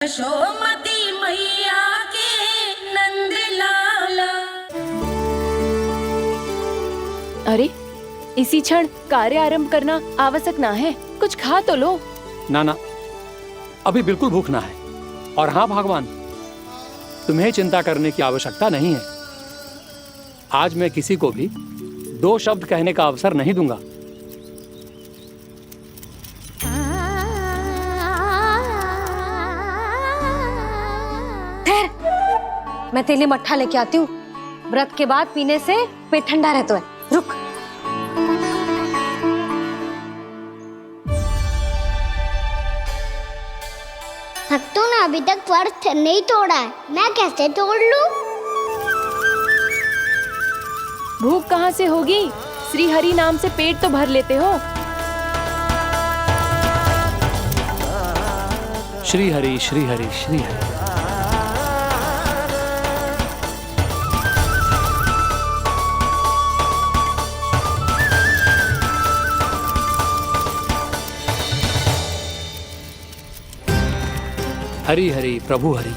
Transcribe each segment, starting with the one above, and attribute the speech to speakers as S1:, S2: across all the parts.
S1: यशोमती मैया के नंद लाला।
S2: अरे इसी क्षण कार्य आरंभ करना आवश्यक ना है, कुछ खा तो लो।
S3: ना ना, अभी बिल्कुल भूख ना है। और हाँ भगवान, तुम्हें चिंता करने की आवश्यकता नहीं है। आज मैं किसी को भी 2 शब्द कहने का अवसर नहीं दूंगा।
S4: मैं तेरे लिए मट्ठा लेके आती हूँ। व्रत के बाद पीने से पेट ठंडा रहता है। रुक।
S5: भक्तों ने अभी तक व्रत नहीं तोड़ा है, मैं कैसे तोड़ लूं?
S2: भूख कहाँ से होगी? श्री हरि नाम से पेट तो भर लेते हो।
S3: श्री हरि श्री हरि श्री हरि। हरि हरि प्रभु हरि,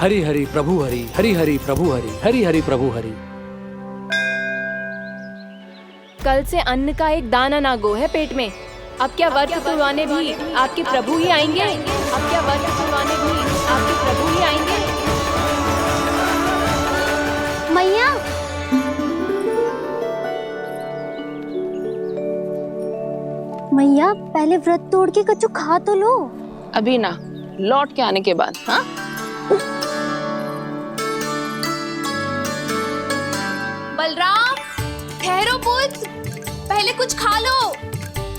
S3: हरि हरि प्रभु हरि, हरि हरि प्रभु हरि, हरि हरि प्रभु हरि।
S2: कल से अन्न का एक दाना ना गो है पेट में। अब क्या व्रत तुड़वाने भी आपके प्रभु ही आएंगे? अब क्या व्रत तुड़वाने भी आपके प्रभु ही आएंगे?
S5: मैया, मैया पहले व्रत तोड़ के कछु खा तो लो।
S6: अभी ना, लौट के आने के बाद। हाँ,
S7: बलराम, ठहरो पुत्र, पहले कुछ खा लो।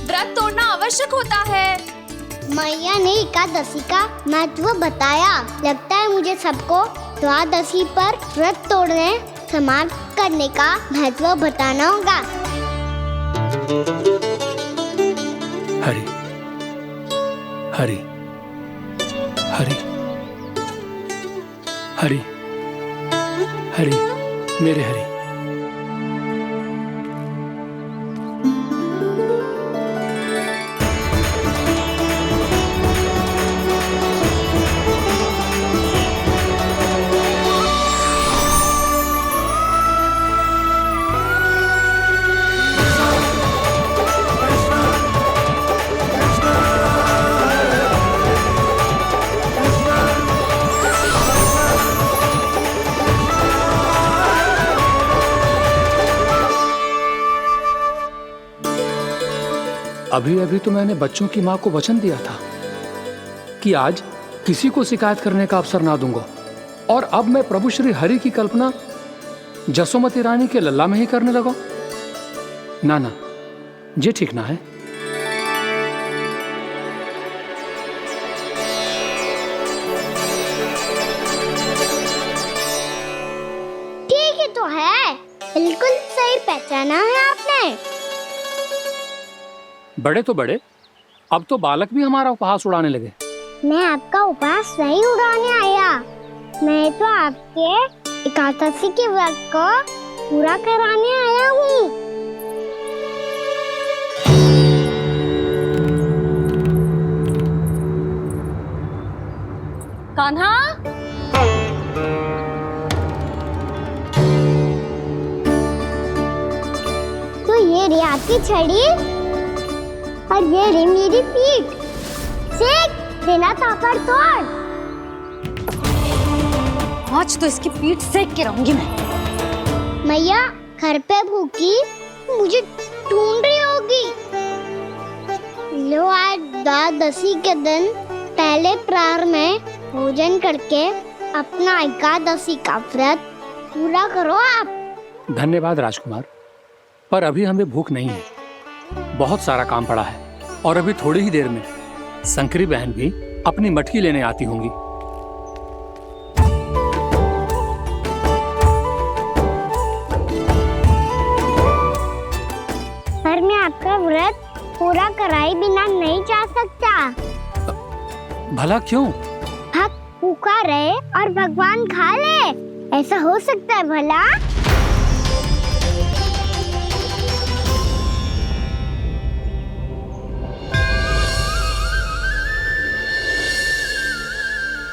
S7: व्रत तोड़ना आवश्यक होता है।
S5: मैया ने एकादशी का महत्व बताया। लगता है मुझे सबको द्वादशी पर व्रत तोड़ने समाप्त करने का महत्व बताना होगा।
S3: हरि हरि हरि हरि हरि, मेरे हरि। अभी अभी तो मैंने बच्चों की माँ को वचन दिया था कि आज किसी को शिकायत करने का अवसर ना दूंगा, और अब मैं प्रभु श्री हरि की कल्पना जसोमती रानी के लल्ला में ही करने लगा। ना ना, ये ठीक ना है।
S5: ठीक है तो है, बिल्कुल सही पहचाना है आपने।
S3: बड़े तो बड़े, अब तो बालक भी हमारा उपहास उड़ाने लगे।
S5: मैं आपका उपहास नहीं उड़ाने आया, मैं तो आपके एकादशी के व्रत को पूरा कराने आया हूँ।
S4: कान्हा,
S5: तो ये रे आपकी छड़ी और ये रे मेरी पीठ। सेक बिना तापर तोड़।
S4: आज तो इसकी पीठ सेक के रहूंगी मैं।
S5: मैया घर पे भूखी मुझे ढूंढ रही होगी। लो, आज द्वादशी के दिन पहले प्रहर में भोजन करके अपना एकादशी का व्रत पूरा करो आप।
S3: धन्यवाद राजकुमार, पर अभी हमें भूख नहीं है। बहुत सारा काम पड़ा है, और अभी थोड़ी ही देर में शंकरी बहन भी अपनी मटकी लेने आती होंगी।
S5: पर मैं आपका व्रत पूरा कराए बिना नहीं जा सकता।
S3: भला क्यों?
S5: भक्त भूखा रहे और भगवान खा ले, ऐसा हो सकता है भला?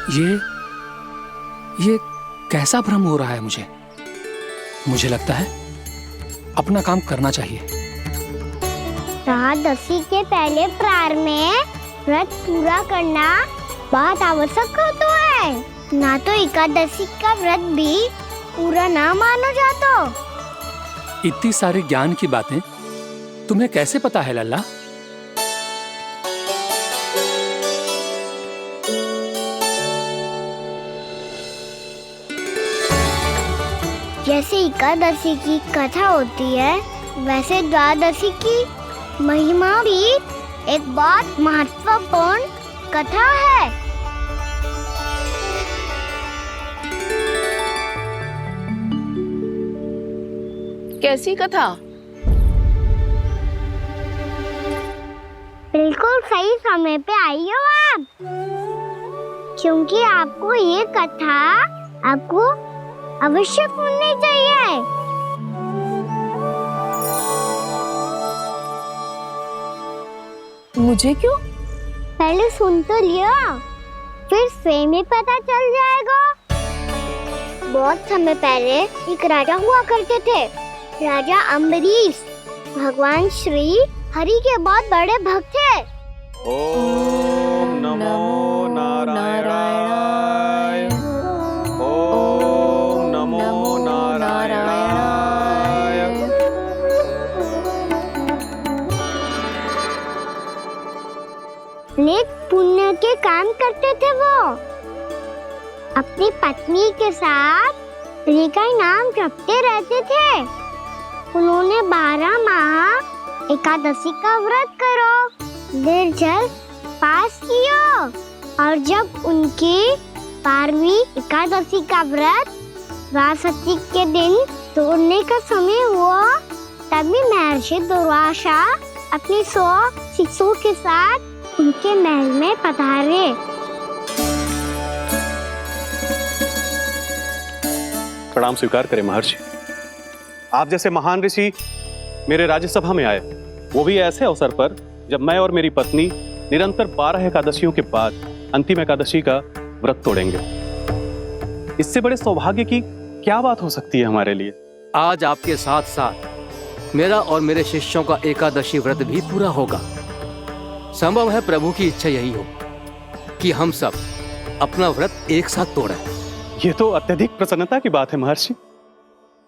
S3: ये कैसा भ्रम हो रहा है मुझे लगता है अपना काम करना चाहिए।
S5: एकादशी के पहले प्रार में व्रत पूरा करना बहुत आवश्यक होता है, ना तो एकादशी का व्रत भी पूरा ना मानो जातो।
S3: इतनी सारी ज्ञान की बातें तुम्हें कैसे पता है लल्ला?
S5: जैसे एकादशी की कथा होती है, वैसे द्वादशी की महिमा भी एक बहुत महत्वपूर्ण कथा है।
S6: कैसी कथा?
S5: बिल्कुल सही समय पे आई हो आप, क्योंकि आपको ये कथा आपको अवश्य सुननी चाहिए।
S6: मुझे क्यों?
S5: पहले सुन तो लिया, फिर स्वयं ही पता चल जाएगा। बहुत समय पहले एक राजा हुआ करते थे, राजा अम्बरीश। भगवान श्री हरि के बहुत बड़े भक्त थे।
S8: ओम नमो नारायणाय। ओम नमो नारायणाय।
S5: नेक पुण्य के काम करते थे वो। अपनी पत्नी के साथ हरि का नाम जपते रहते थे। उन्होंने 12 माह एकादशी का व्रत करो, निर्जल पास किया, और जब उनकी 12वीं एकादशी का व्रत द्वादशी के दिन तोड़ने का समय हुआ, तभी महर्षि दुर्वासा अपनी 100 शिष्यों के साथ उनके महल में पधारे।
S8: प्रणाम स्वीकार करें महर्षि। आप जैसे महान ऋषि मेरे राज्यसभा में आए, वो भी ऐसे अवसर पर जब मैं और मेरी पत्नी निरंतर 12 एकादशियों के बाद अंतिम एकादशी का व्रत तोड़ेंगे। इससे बड़े सौभाग्य की क्या बात हो सकती है हमारे लिए?
S9: आज आपके साथ साथ मेरा और मेरे शिष्यों का एकादशी व्रत भी पूरा होगा। संभव है प्रभु की इच्छा यही हो कि हम सब अपना व्रत एक साथ तोड़ें।
S8: ये तो अत्यधिक प्रसन्नता की बात है महर्षि।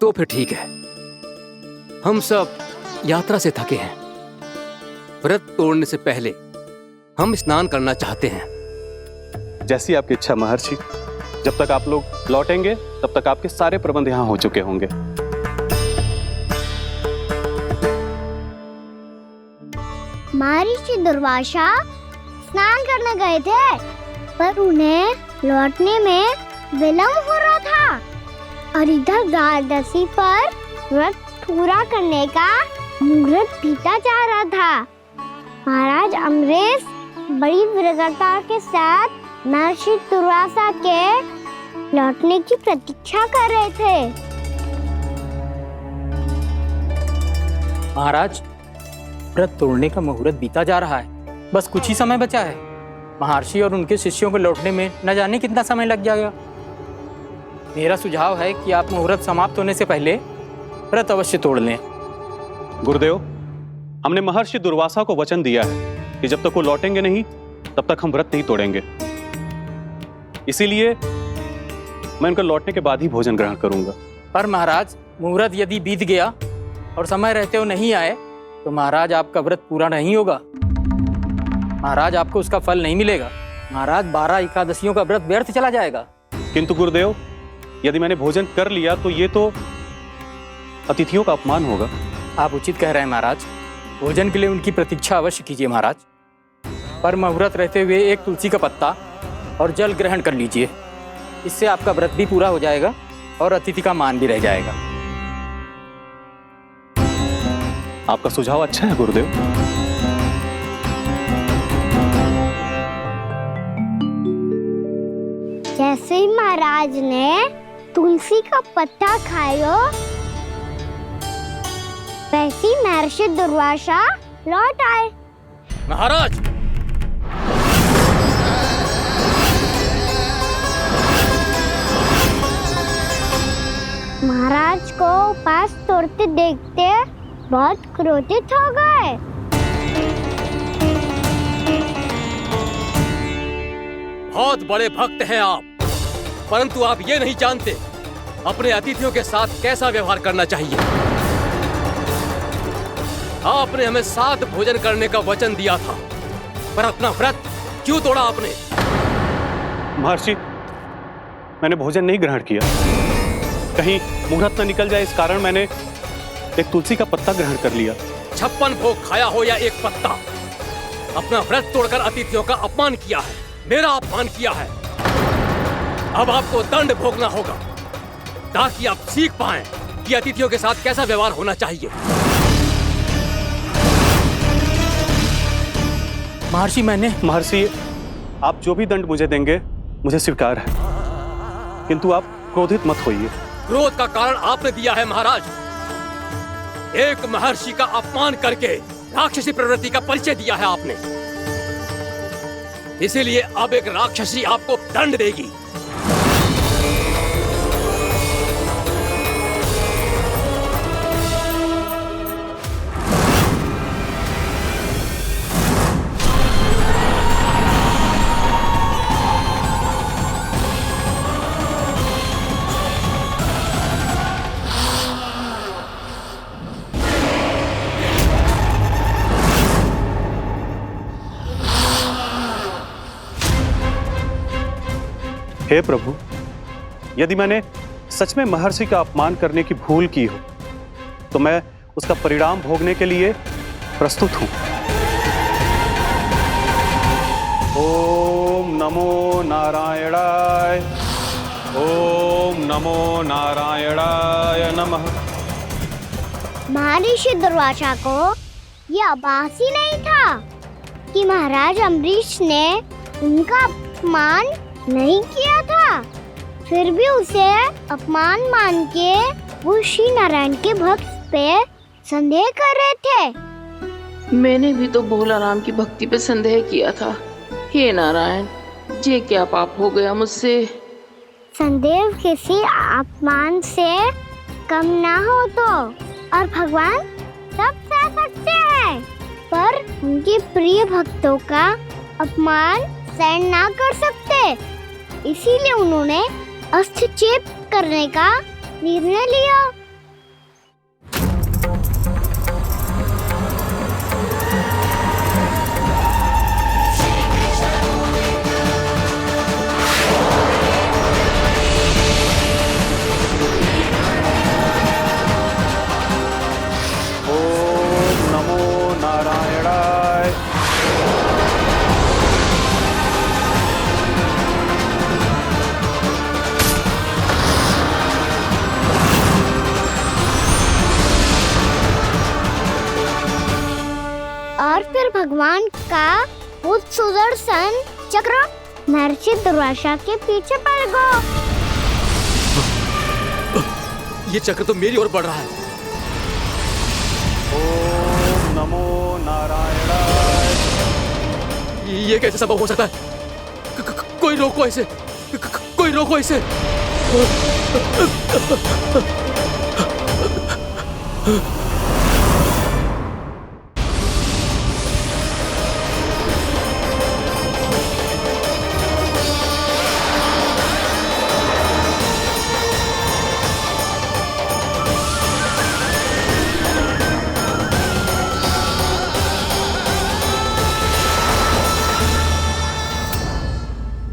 S9: तो फिर ठीक है, हम सब यात्रा से थके हैं। व्रत तोड़ने से पहले हम स्नान करना चाहते हैं।
S8: जैसी आपकी इच्छा महर्षि। जब तक आप लोग लौटेंगे तब तक आपके सारे प्रबंध यहाँ हो चुके होंगे।
S5: महर्षि दुर्वासा स्नान करने गए थे, पर उन्हें लौटने में विलंब हो रहा था, और इधर द्वादशी पर व्रत पूरा करने का मुहूर्त बीता जा रहा था। महाराज अम्बरीश बड़ी दृढ़ता के साथ महर्षि दुर्वासा के लौटने की प्रतीक्षा कर रहे थे।
S10: महाराज, व्रत तोड़ने का मुहूर्त बीता जा रहा है, बस कुछ ही समय बचा है। महर्षि और उनके शिष्यों को लौटने में न जाने कितना समय लग जाएगा। मेरा सुझाव है कि आप मुहूर्त समाप्त होने से पहले व्रत अवश्य तोड़ लें।
S8: गुरुदेव, हमने महर्षि दुर्वासा को वचन दिया है कि जब तक वो लौटेंगे नहीं तब तक हम व्रत नहीं तोड़ेंगे। इसीलिए मैं उनके लौटने के बाद ही भोजन ग्रहण करूंगा।
S10: पर महाराज, मुहूर्त यदि बीत गया और समय रहते हो नहीं आए तो महाराज आपका व्रत पूरा नहीं होगा। महाराज, आपको उसका फल नहीं मिलेगा। महाराज, 12 एकादशियों का व्रत व्यर्थ चला जाएगा।
S8: किंतु गुरुदेव, यदि मैंने भोजन कर लिया तो ये तो अतिथियों का अपमान होगा।
S10: आप उचित कह रहे हैं महाराज। भोजन के लिए उनकी प्रतीक्षा अवश्य कीजिए महाराज, पर मुहूर्त रहते हुए एक तुलसी का पत्ता और जल ग्रहण कर लीजिए। इससे आपका व्रत भी पूरा हो जाएगा और अतिथि का मान भी रह जाएगा।
S8: आपका सुझाव अच्छा है गुरुदेव।
S5: जैसे ही महाराज ने तुलसी का पत्ता खाया, वैसे ही महर्षि दुर्वासा लौट आए।
S10: महाराज,
S5: घास तोड़ते देखते बहुत क्रोधित हो गए।
S9: बहुत बड़े भक्त हैं आप, परंतु आप ये नहीं जानते अपने अतिथियों के साथ कैसा व्यवहार करना चाहिए। आपने हमें साथ भोजन करने का वचन दिया था, पर अपना व्रत क्यों तोड़ा आपने?
S8: महर्षि, मैंने भोजन नहीं ग्रहण किया। कहीं मुहूर्त न निकल जाए, इस कारण मैंने एक तुलसी का पत्ता ग्रहण कर लिया।
S9: 56 भोग खाया हो या एक पत्ता, अपना व्रत तोड़कर अतिथियों का अपमान किया है, मेरा अपमान किया है। अब आपको दंड भोगना होगा ताकि आप सीख पाएं कि अतिथियों के साथ कैसा व्यवहार होना चाहिए।
S8: महर्षि, आप जो भी दंड मुझे देंगे मुझे स्वीकार है, किंतु आप क्रोधित मत होइए।
S9: क्रोध का कारण आपने दिया है महाराज। एक महर्षि का अपमान करके राक्षसी प्रवृत्ति का परिचय दिया है आपने, इसीलिए अब एक राक्षसी आपको दंड देगी।
S8: हे प्रभु, यदि मैंने सच में महर्षि का अपमान करने की भूल की हो तो मैं उसका परिणाम भोगने के लिए प्रस्तुत हूं। ओम नमो नारायणाय, ओम नमो नारायणाय नमः।
S5: महर्षि दुर्वासा को यह आभास ही नहीं था कि महाराज अम्बरीश ने उनका अपमान नहीं किया था, फिर भी उसे अपमान मान के वो श्री नारायण के भक्त पे संदेह कर रहे थे।
S6: मैंने भी तो भोला राम की भक्ति पे संदेह किया था। हे नारायण, ये क्या पाप हो गया मुझसे?
S5: संदेह किसी अपमान से कम ना हो तो, और भगवान सब सह सकते हैं, पर उनके प्रिय भक्तों का अपमान सहन ना कर सकते, इसीलिए उन्होंने हस्तक्षेप करने का निर्णय लिया।
S8: ओम नमो नारायणाय।
S5: और फिर भगवान का वो सुदर्शन चक्र महर्षि दुर्वासा के पीछे पड़ गया।
S9: ये चक्र तो मेरी ओर बढ़ रहा है।
S8: ओम नमो नारायणाय।
S9: ये कैसे संभव हो सकता है? कोई रोको इसे, कोई रोको इसे।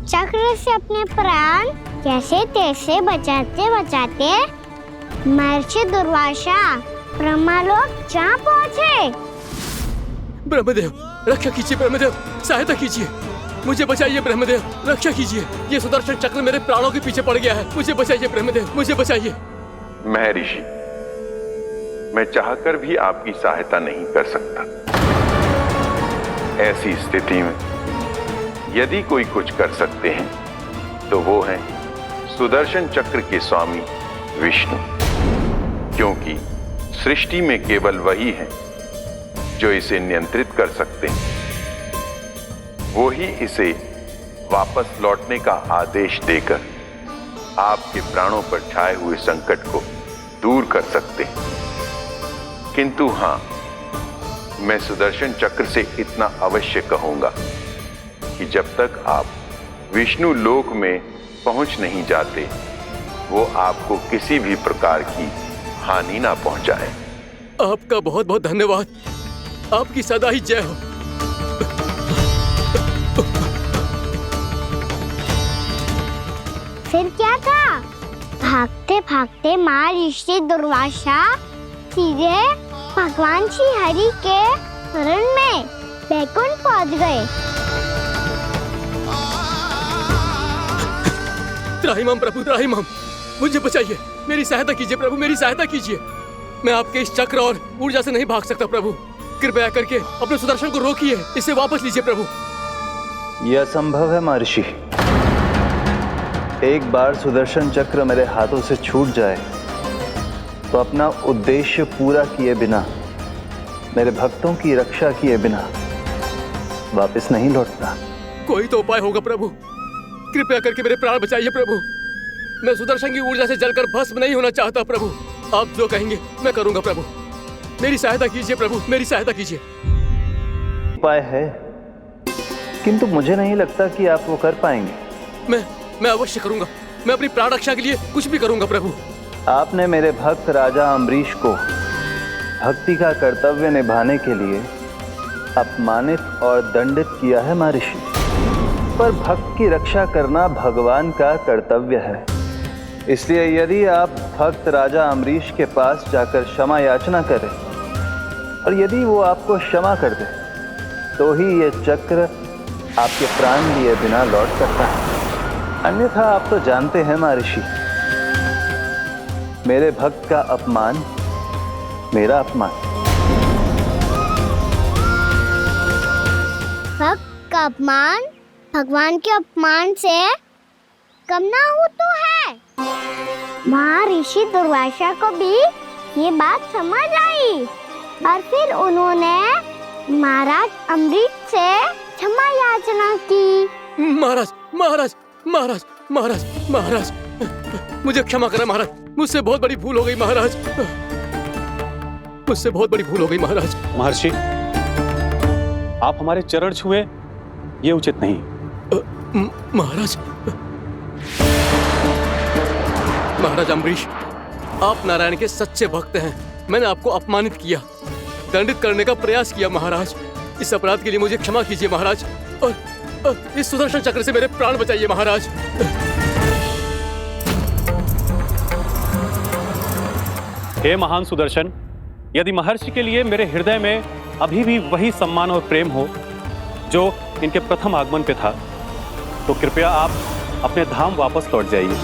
S5: चक्र से अपने प्राण कैसे तैसे बचाते बचाते महर्षि दुर्वासा ब्रह्मलोक जा पहुँचे।
S9: ब्रह्मदेव, रक्षा कीजिए। ब्रह्मदेव, सहायता कीजिए, मुझे बचाइए। ब्रह्मदेव, रक्षा कीजिए। ये सुदर्शन चक्र मेरे प्राणों के पीछे पड़ गया है, मुझे बचाइए। ब्रह्मदेव, मुझे बचाइए।
S11: महर्षि, मैं चाहकर भी आपकी सहायता नहीं कर सकता। ऐसी स्थिति में यदि कोई कुछ कर सकते हैं तो वो है सुदर्शन चक्र के स्वामी विष्णु, क्योंकि सृष्टि में केवल वही है जो इसे नियंत्रित कर सकते हैं। वो ही इसे वापस लौटने का आदेश देकर आपके प्राणों पर छाए हुए संकट को दूर कर सकते, किंतु हाँ, मैं सुदर्शन चक्र से इतना अवश्य कहूंगा कि जब तक आप विष्णु लोक में पहुंच नहीं जाते, वो आपको किसी भी प्रकार की हानि ना पहुंचाए।
S9: आपका बहुत बहुत धन्यवाद। आपकी सदा ही जय हो।
S5: फिर क्या था? भागते भागते महर्षि दुर्वासा सीधे भगवान श्री हरि के शरण में बैकुंठ पहुंच गए।
S9: त्राहिमाम प्रभु, त्राहिमाम, मुझे बचाइए, मेरी सहायता कीजिए प्रभु, मेरी सहायता कीजिए। मैं आपके इस चक्र और ऊर्जा से नहीं भाग सकता प्रभु। कृपया करके अपने सुदर्शन को रोकिए, इसे वापस लीजिए प्रभु।
S12: यह असंभव है महर्षि। एक बार सुदर्शन चक्र मेरे हाथों से छूट जाए तो अपना उद्देश्य पूरा किए बिना, मेरे भक्तों की रक्षा किए बिना वापस नहीं लौटता।
S9: कोई तो उपाय होगा प्रभु, कृपया करके मेरे प्राण बचाइए प्रभु। मैं सुदर्शन की ऊर्जा से जलकर भस्म नहीं होना चाहता प्रभु। आप जो कहेंगे मैं करूंगा प्रभु। मेरी सहायता कीजिए प्रभु, मेरी सहायता कीजिए।
S12: उपाय है, किंतु मुझे नहीं लगता कि आप वो कर पाएंगे।
S9: मैं अवश्य करूंगा। मैं अपनी प्राण रक्षा के लिए कुछ भी करूंगा प्रभु।
S12: आपने मेरे भक्त राजा अम्बरीश को भक्ति का कर्तव्य निभाने के लिए अपमानित और दंडित किया है महर्षि, पर भक्त की रक्षा करना भगवान का कर्तव्य है। इसलिए यदि आप भक्त राजा अम्बरीश के पास जाकर क्षमा याचना करें और यदि वो आपको क्षमा कर दे, तो ही ये चक्र आपके प्राण लिए बिना लौट सकता है। अन्यथा आप तो जानते हैं महर्षि, मेरे भक्त का अपमान मेरा अपमान।
S5: भक्त का अपमान भगवान के अपमान से कम ना हो तो है। महर्षि दुर्वासा को भी ये बात समझ आई और फिर उन्होंने महाराज अम्बरीश से क्षमा याचना की।
S9: महाराज महाराज महाराज महाराज महाराज, मुझे क्षमा करें महाराज, मुझसे बहुत बड़ी भूल हो गई महाराज, मुझसे बहुत बड़ी भूल हो गई महाराज।
S8: महर्षि, आप हमारे चरण छुए ये उचित नहीं।
S9: महाराज, महाराज अम्बरीश, आप नारायण के सच्चे भक्त हैं। मैंने आपको अपमानित किया, दंडित करने का प्रयास किया महाराज। इस अपराध के लिए मुझे क्षमा कीजिए महाराज, और इस सुदर्शन चक्र से मेरे प्राण बचाइए महाराज।
S8: हे महान सुदर्शन, यदि महर्षि के लिए मेरे हृदय में अभी भी वही सम्मान और प्रेम हो जो इनके प्रथम आगमन पे था, तो कृपया आप अपने धाम वापस लौट जाइए।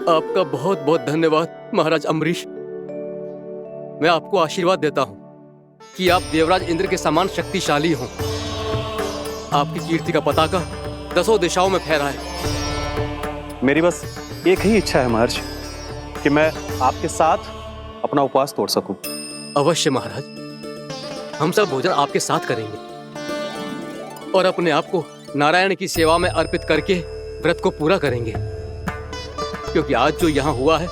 S9: आपका बहुत बहुत धन्यवाद महाराज अम्बरीश। मैं आपको आशीर्वाद देता हूं कि आप देवराज इंद्र के समान शक्तिशाली हों। आपकी कीर्ति का पताका 10 दिशाओं में फहराए।
S8: मेरी बस एक ही इच्छा है महर्षि, कि मैं आपके साथ अपना उपवास तोड़ सकूं।
S9: अवश्य महाराज, हम सब भोजन आपके साथ करेंगे और अपने आप को नारायण की सेवा में अर्पित करके व्रत को पूरा करेंगे, क्योंकि आज जो यहाँ हुआ है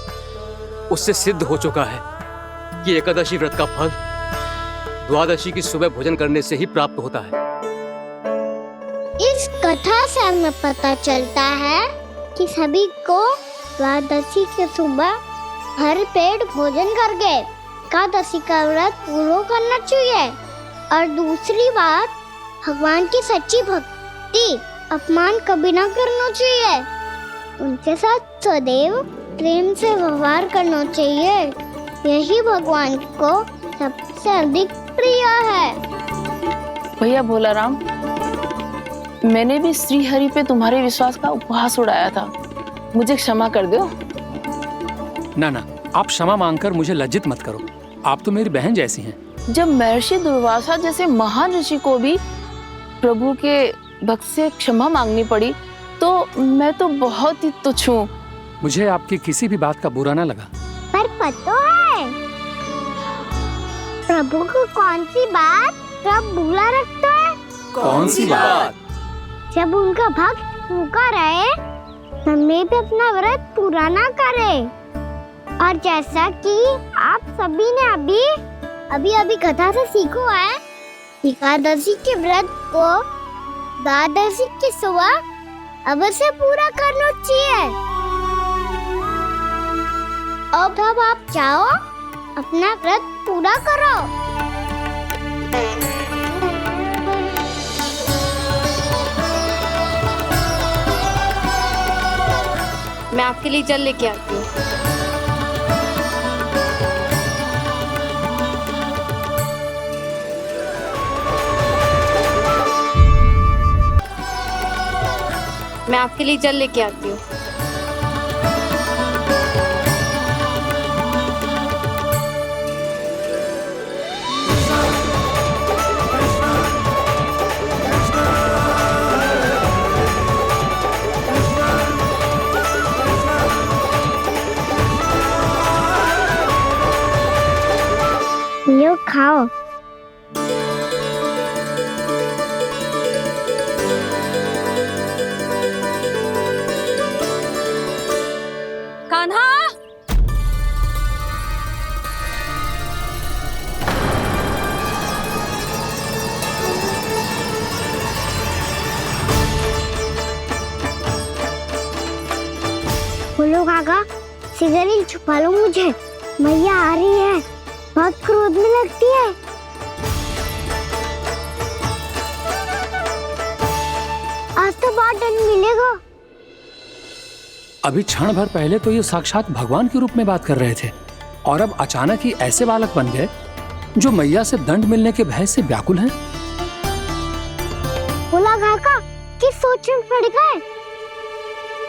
S9: उससे सिद्ध हो चुका है कि एकादशी व्रत का फल द्वादशी की सुबह भोजन करने से ही प्राप्त होता है।
S5: इस कथा से हमें पता चलता है कि सभी को द्वादशी के सुबह भर पेट भोजन करके एकादशी का व्रत पूरा करना चाहिए। और दूसरी बात, भगवान की सच्ची भक्ति अपमान कभी ना करना चाहिए। उनके साथ सदैव प्रेम से व्यवहार करना चाहिए। यही भगवान को सबसे अधिक प्रिय है।
S1: भैया भोलाराम, मैंने भी श्री हरि पे तुम्हारे विश्वास का उपहास उड़ाया था, मुझे क्षमा कर दो।
S3: ना ना, आप क्षमा मांगकर मुझे लज्जित मत करो, आप तो मेरी बहन जैसी हैं।
S1: जब महर्षि दुर्वासा जैसे महान ऋषि को भी प्रभु के भक्त से क्षमा मांगनी पड़ी, तो मैं तो बहुत ही तुच्छ हूँ।
S3: मुझे आपकी किसी भी बात का बुरा ना लगा।
S5: पर पता है है? प्रभु को कौन सी बात कब भूला रखता है?
S9: कौन सी बात?
S5: जब उनका भक्त भूखा रहे, समय पे अपना व्रत पूरा ना करे। और जैसा कि आप सभी ने अभी कथा से सीखो है, एकादशी के व्रत को द्वादशी के सुबह अवश्य पूरा करना चाहिए। अब आप चाहो अपना व्रत पूरा करो।
S2: मैं आपके लिए जल लेके आती हूँ। मैं आपके लिए जल लेके आती हूँ।
S5: लो खाओ।
S4: कान्हा,
S5: बोलो काका, सिगरेट छुपा लो मुझे, मैया आ रही है, बहुत क्रोध में लगती है। आज तो बहुत दंड मिलेगा।
S3: अभी क्षण भर पहले तो ये साक्षात भगवान के रूप में बात कर रहे थे, और अब अचानक ही ऐसे बालक बन गए जो मैया से दंड मिलने के भय से व्याकुल हैं।
S5: बोला काका, किस सोच में पड़ गए?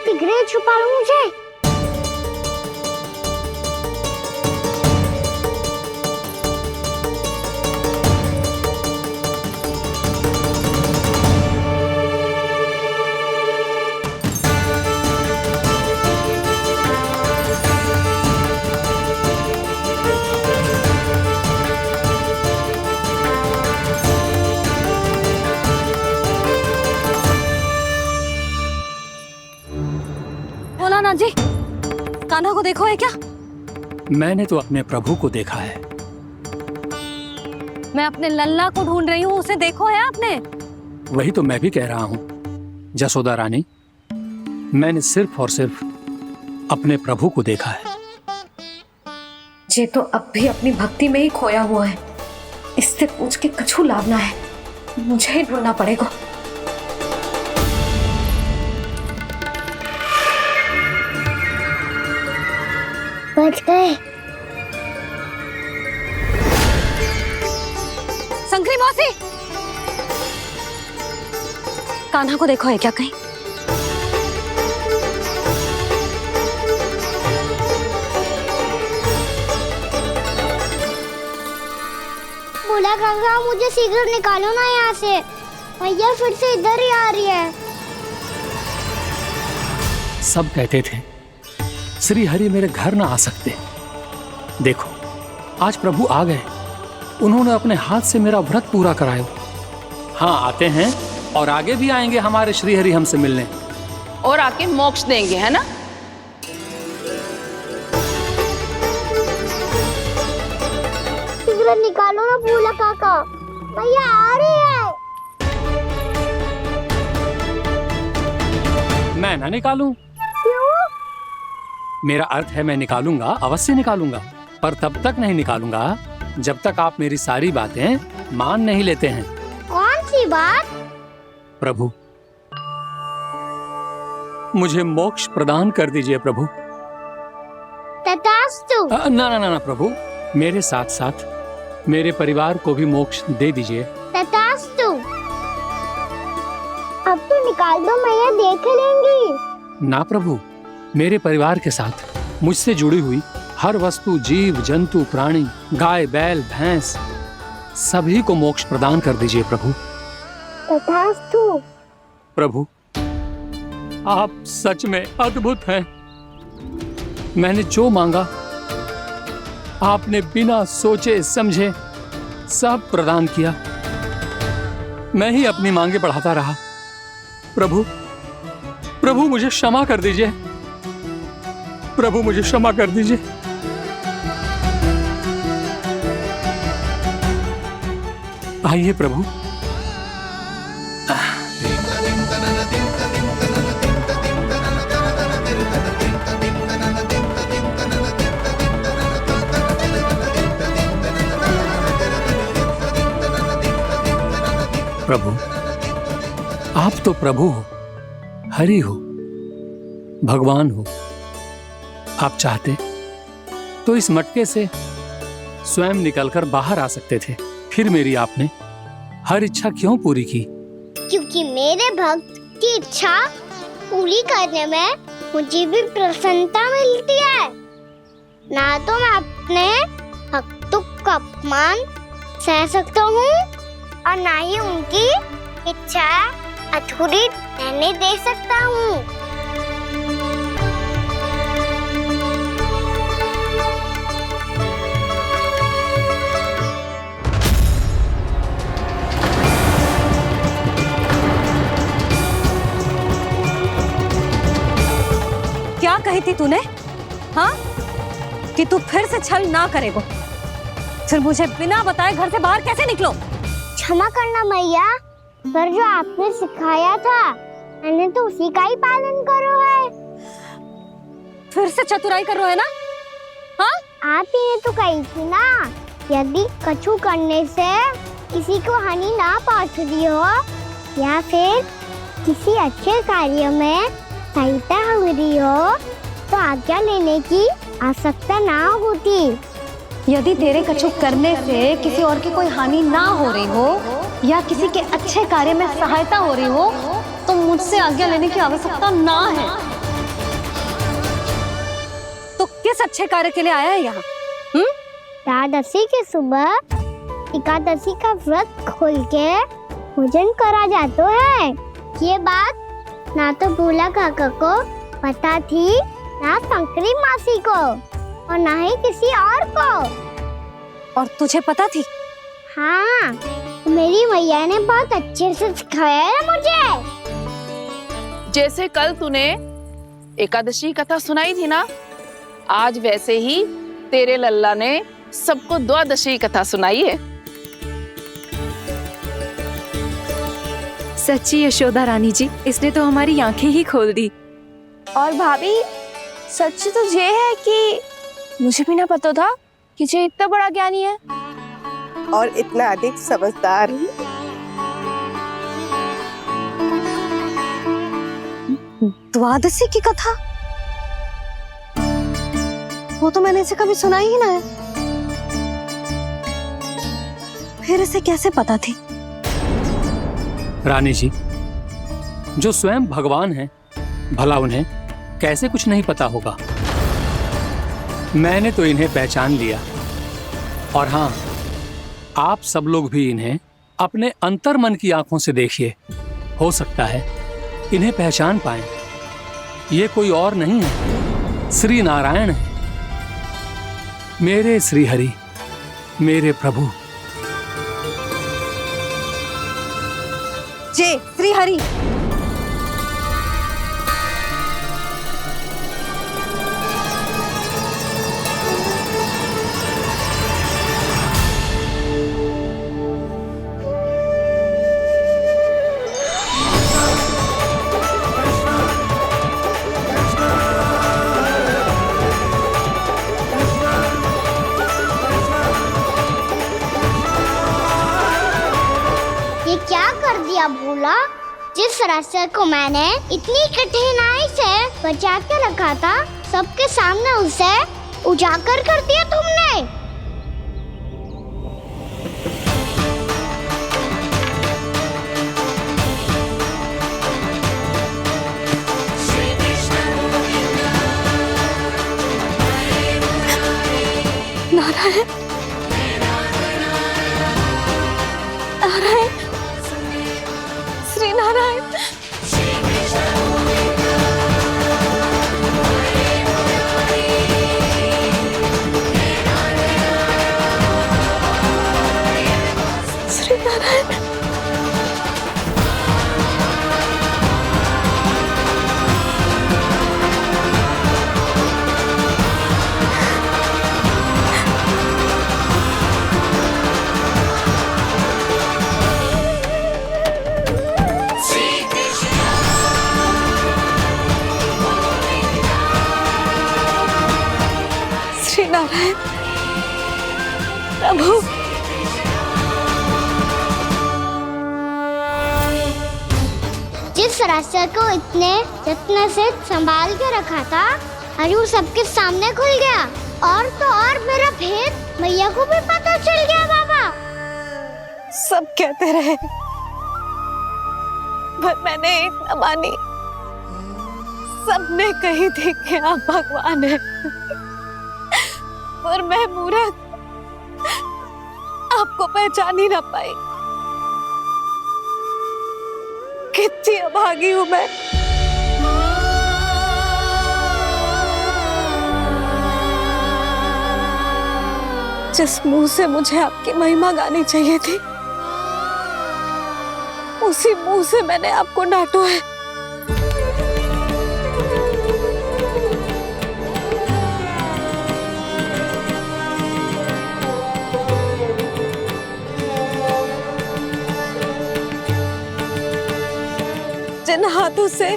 S5: सिगरेट छुपा लो मुझे।
S4: भोलानाथ जी, कान्हा को देखो है क्या?
S3: मैंने तो अपने प्रभु को देखा है।
S4: मैं अपने लल्ला को ढूंढ रही हूँ, उसे देखो है आपने?
S3: वही तो मैं भी कह रहा हूँ जसोदा रानी, मैंने सिर्फ और सिर्फ अपने प्रभु को देखा है।
S4: ये तो अब भी अपनी भक्ति में ही खोया हुआ है, इससे पूछ के कछु लाभ ना है, मुझे ही ढूंढना पड़ेगा।
S5: बच गए।
S4: संकरी मौसी, कान्हा को देखो है क्या कहीं?
S5: बोला काका, मुझे शीघ्र निकालो ना यहाँ से, मैया फिर से इधर ही आ रही है।
S3: सब कहते थे श्री हरि मेरे घर ना आ सकते। देखो आज प्रभु आ गए, उन्होंने अपने हाथ से मेरा व्रत पूरा कराया। हाँ, आते हैं और आगे भी आएंगे हमारे श्री हरि हमसे मिलने,
S1: और आके मोक्ष देंगे, है ना?
S5: शीघ्र निकालो ना बोला काका, मैया आ रही है।
S3: मैं ना निकालूं?
S5: क्यों?
S3: मेरा अर्थ है मैं निकालूंगा, अवश्य निकालूंगा, पर तब तक नहीं निकालूंगा जब तक आप मेरी सारी बातें मान नहीं लेते हैं।
S5: कौन सी बात?
S3: प्रभु, मुझे मोक्ष प्रदान कर दीजिए प्रभु।
S5: तथास्तु।
S3: ना ना ना ना प्रभु, मेरे साथ साथ मेरे परिवार को भी मोक्ष दे दीजिए।
S5: तथास्तु। अब तो निकाल दो, मैया देख लेंगी।
S3: ना प्रभु, मेरे परिवार के साथ मुझसे जुड़ी हुई हर वस्तु, जीव जंतु, प्राणी, गाय बैल भैंस, सभी को मोक्ष प्रदान कर दीजिए प्रभु।
S5: तथास्तु।
S3: प्रभु, आप सच में अद्भुत हैं। मैंने जो मांगा आपने बिना सोचे समझे सब प्रदान किया। मैं ही अपनी मांगे बढ़ाता रहा। प्रभु, प्रभु मुझे क्षमा कर दीजिए। प्रभु मुझे क्षमा कर दीजिए। आइए प्रभु। प्रभु, आप तो प्रभु हो, हरि हो, भगवान हो। आप चाहते तो इस मटके से स्वयं निकलकर बाहर आ सकते थे, फिर मेरी आपने हर इच्छा क्यों पूरी की?
S5: क्योंकि मेरे भक्त की इच्छा पूरी करने में मुझे भी प्रसन्नता मिलती है। ना तो मैं अपने भक्तों का अपमान सह सकता हूँ और ना ही उनकी इच्छा अधूरी रहने दे सकता हूँ।
S4: क्या कही थी तूने? हाँ, कि तू फिर से छल ना करेगा। फिर मुझे बिना बताए घर से बाहर कैसे निकलो?
S5: क्षमा करना मैया, पर जो आपने सिखाया था मैंने तो उसी का ही पालन करो है।
S4: फिर से चतुराई कर रहे हो है ना? हाँ,
S5: आप ही ने तो कही थी ना, यदि कछु करने से किसी को हानि ना पहुंच रही हो या फिर किसी अच्छे कार्य में सहायता हो रही हो तो आज्ञा लेने की आवश्यकता ना होती।
S4: यदि तेरे कछु करने से किसी और की कोई हानि ना हो रही हो या किसी के अच्छे कार्य में सहायता हो रही हो तो मुझसे आज्ञा लेने की आवश्यकता ना है। तो किस अच्छे कार्य के लिए आया है यहाँ?
S5: द्वादशी के सुबह एकादशी का व्रत खोल के भोजन करा जाता है। ये बात ना तो भोला काका को पता थी, ना शंकरी मासी को और ना ही किसी और को।
S4: और तुझे पता थी?
S5: हाँ, मेरी मैया ने बहुत अच्छे से सिखाया है मुझे।
S1: जैसे कल तूने एकादशी कथा सुनाई थी ना, आज वैसे ही तेरे लल्ला ने सबको द्वादशी कथा सुनाई है।
S2: सच्ची यशोदा रानी जी, इसने तो हमारी आंखें ही खोल दी।
S7: और भाभी, सच तो ये है कि मुझे भी ना पता था कि ये इतना बड़ा ज्ञानी है
S13: और इतना अधिक समझदार।
S4: द्वादशी की कथा? वो तो मैंने इसे कभी सुना ही ना है। फिर इसे कैसे पता थी?
S3: रानी जी, जो स्वयं भगवान हैं, भला उन्हें कैसे कुछ नहीं पता होगा। मैंने तो इन्हें पहचान लिया, और हाँ, आप सब लोग भी इन्हें अपने अंतर्मन की आंखों से देखिए, हो सकता है इन्हें पहचान पाएं। ये कोई और नहीं है, श्री नारायण है, मेरे श्री हरि, मेरे प्रभु।
S4: जय श्री हरि।
S5: ये क्या कर दिया भोला? जिस रास्ते को मैंने इतनी कठिनाई से बचा के रखा था, सबके सामने उसे उजागर कर दिया तुमने।
S4: नारायण, नारायण, श्री नारायण। नारायण प्रभु।
S5: जिस रास्ते को इतने यत्न से संभाल के रखा था, आज वो सबके सामने खुल गया। और तो और मेरा भेद मैया को भी पता चल गया बाबा।
S4: सब कहते रहे पर मैंने एक न मानी। सबने कही थी कि आप भगवान हैं, पर मैं मूर्ख आपको पहचान ही ना पाई। कितनी अभागी हूँ मैं। जिस मुंह से मुझे आपकी महिमा गानी चाहिए थी, उसी मुंह से मैंने आपको डांटा है। जिन हाथों से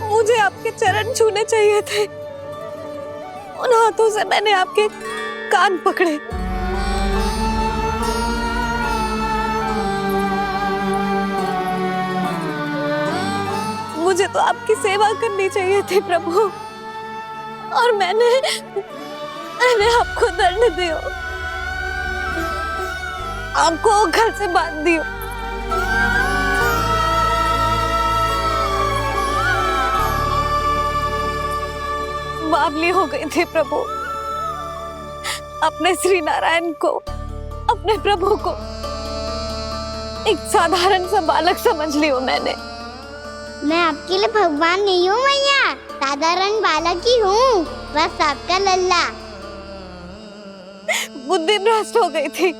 S4: मुझे आपके चरण छूने चाहिए थे, उन हाथों से मैंने आपके कान पकड़े। मुझे तो आपकी सेवा करनी चाहिए थी प्रभु, और मैंने आपको दंड दियो, आपको घर से बांध दियो। बावली हो गई थी प्रभु। अपने श्री नारायण को, अपने प्रभु को एक साधारण सा बालक समझ लियो मैंने।
S5: मैं आपके लिए भगवान नहीं हूँ मैया, साधारण बालक ही हूँ, बस आपका लल्ला।
S4: बुद्धि भ्रष्ट हो गई थी,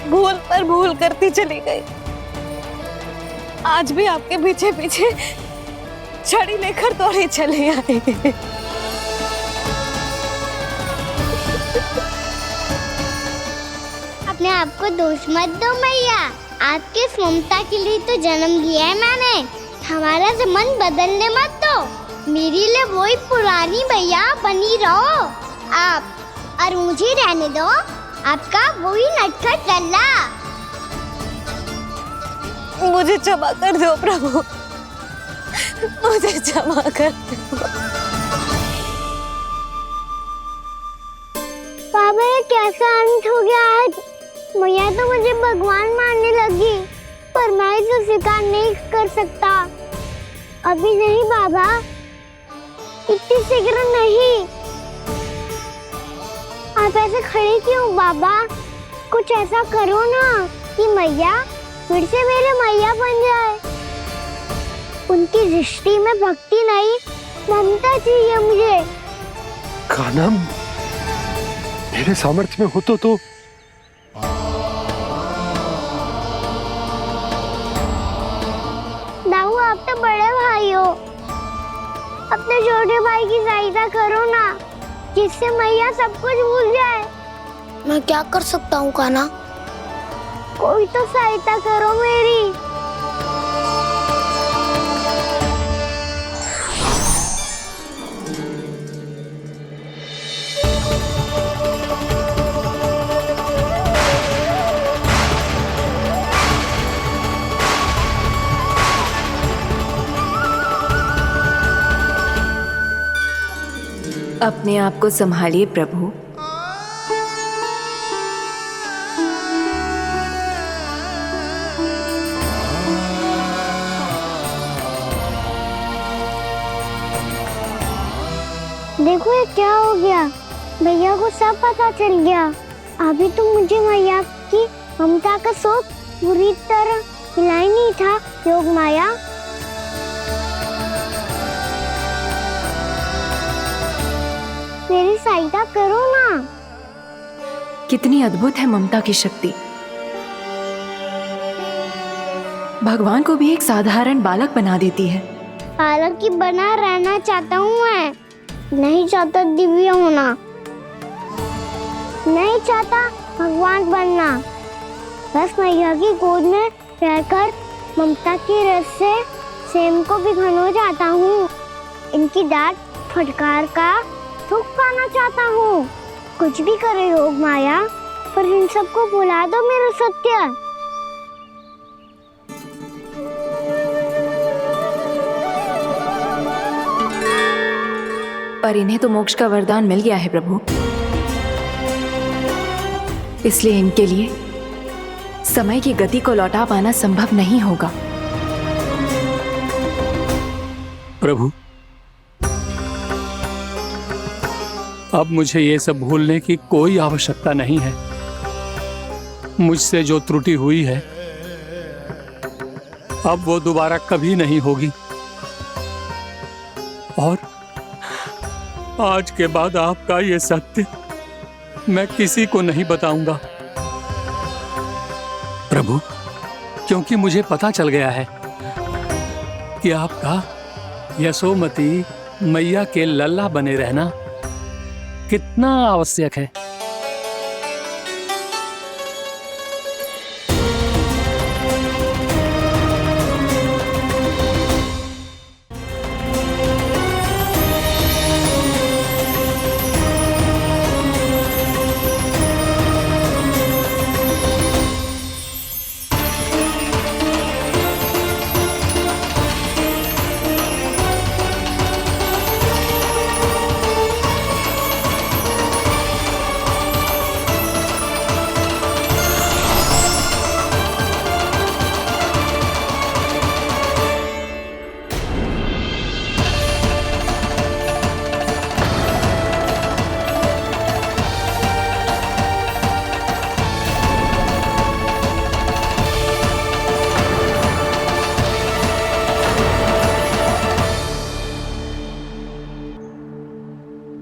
S4: भूल पर भूल करती चली गई। आज भी आपके पीछे पीछे छड़ी लेकर दौड़े चले आए।
S5: अपने आप को दोष मत दो मैया, आपके ममता के लिए तो जन्म लिया है मैंने। हमारा से मन बदलने मत दो। मेरे लिए वही पुरानी मैया बनी रहो आप, और मुझे रहने दो आपका वही नटखट लल्ला।
S4: मुझे क्षमा कर दो प्रभु, मुझे क्षमा कर दो।
S5: बाबा ये कैसा अंत हो गया आज? मैया तो मुझे भगवान मानने लगी, पर मैं इसे स्वीकार नहीं कर सकता। अभी नहीं बाबा, इतनी शीघ्र नहीं। आप ऐसे खड़े क्यों बाबा? कुछ ऐसा करो ना कि मैया फिर से मेरे मैया बन जाए। उनकी दृष्टि में भक्ति नहीं, ममता चाहिए मुझे।
S14: कान्हा, मेरे सामर्थ्य में हो तो
S5: दाऊ, आप तो बड़े भाई हो, अपने छोटे भाई की सहायता करो ना, जिससे मैया सब कुछ भूल जाए।
S15: मैं क्या कर सकता हूँ कान्हा?
S5: कोई तो सहायता करो मेरी।
S2: अपने आप को संभालिए प्रभु।
S5: देखो ये क्या हो गया, भैया को सब पता चल गया। अभी तो मुझे मैया की ममता का शौक पूरी तरह हिला ही नहीं था। योग माया, मेरी सहायता करो ना।
S2: कितनी अद्भुत है ममता की शक्ति। भगवान को भी एक साधारण बालक बना देती है।
S5: बालक की बना रहना चाहता हूँ मैं, नहीं चाहता दिव्य होना, नहीं चाहता भगवान बनना। बस मैया की गोद में रहकर ममता की रस से सेम को भी घनो जाता हूँ। इनकी डांट फटकार का सुख पाना चाहता हूँ। कुछ भी करे योग माया, पर इन सबको भुला दो मेरा सत्य।
S2: पर इन्हें तो मोक्ष का वरदान मिल गया है प्रभु, इसलिए इनके लिए समय की गति को लौटा पाना संभव नहीं होगा।
S3: प्रभु, अब मुझे ये सब भूलने की कोई आवश्यकता नहीं है। मुझसे जो त्रुटि हुई है अब वो दोबारा कभी नहीं होगी, और आज के बाद आपका ये सत्य मैं किसी को नहीं बताऊंगा प्रभु, क्योंकि मुझे पता चल गया है कि आपका यशोमती मैया के लल्ला बने रहना कितना आवश्यक है।